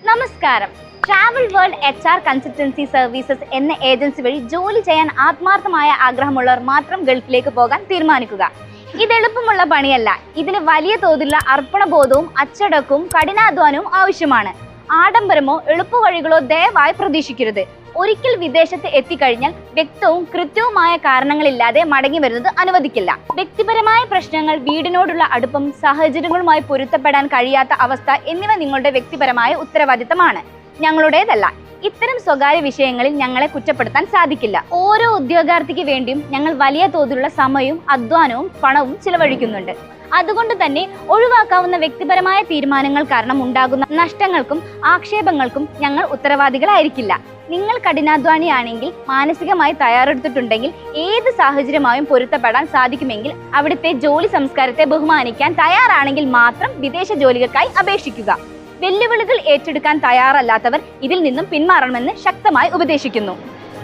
നമസ്കാരം. Travel world HR consultancy services എന്ന agency വഴി ജോലി ചെയ്യാൻ ആത്മാർത്ഥമായ ആഗ്രഹമുള്ളവർ മാത്രം ഗൾഫിലേക്ക് പോകാൻ തീരുമാനിക്കുക. ഇത് എളുപ്പമുള്ള പണിയല്ല. ഇതിന് വലിയ തോതിലുള്ള അർപ്പണബോധവും അച്ചടക്കവും കഠിനാധ്വാനവും ആവശ്യമാണ്. ആഡംബരമോ എളുപ്പവഴികളോ ദയവായി പ്രതീക്ഷിക്കരുത്. ഒരിക്കൽ വിദേശത്ത് എത്തിക്കഴിഞ്ഞാൽ വ്യക്തവും കൃത്യവുമായ കാരണങ്ങളില്ലാതെ മടങ്ങി വരുന്നത് അനുവദിക്കില്ല. വ്യക്തിപരമായ പ്രശ്നങ്ങൾ, വീടിനോടുള്ള അടുപ്പം, സാഹചര്യങ്ങളുമായി പൊരുത്തപ്പെടാൻ കഴിയാത്ത അവസ്ഥ എന്നിവ നിങ്ങളുടെ വ്യക്തിപരമായ ഉത്തരവാദിത്തമാണ്, ഞങ്ങളുടേതല്ല. ഇത്തരം സ്വകാര്യ വിഷയങ്ങളിൽ ഞങ്ങളെ കുറ്റപ്പെടുത്താൻ സാധിക്കില്ല. ഓരോ ഉദ്യോഗാർത്ഥിക്ക് വേണ്ടിയും ഞങ്ങൾ വലിയ തോതിലുള്ള സമയവും അധ്വാനവും പണവും ചിലവഴിക്കുന്നുണ്ട്. അതുകൊണ്ട് തന്നെ ഒഴിവാക്കാവുന്ന വ്യക്തിപരമായ തീരുമാനങ്ങൾ കാരണം ഉണ്ടാകുന്ന നഷ്ടങ്ങൾക്കും ആക്ഷേപങ്ങൾക്കും ഞങ്ങൾ ഉത്തരവാദികളായിരിക്കില്ല. നിങ്ങൾ കഠിനാധ്വാനിയാണെങ്കിൽ, മാനസികമായി തയ്യാറെടുത്തിട്ടുണ്ടെങ്കിൽ, ഏത് സാഹചര്യമായും പൊരുത്തപ്പെടാൻ സാധിക്കുമെങ്കിൽ, അവിടുത്തെ ജോലി സംസ്കാരത്തെ ബഹുമാനിക്കാൻ തയ്യാറാണെങ്കിൽ മാത്രം വിദേശ ജോലികൾക്കായി അപേക്ഷിക്കുക. വെല്ലുവിളികൾ ഏറ്റെടുക്കാൻ തയ്യാറല്ലാത്തവർ ഇതിൽ നിന്നും പിന്മാറണമെന്ന് ശക്തമായി ഉപദേശിക്കുന്നു.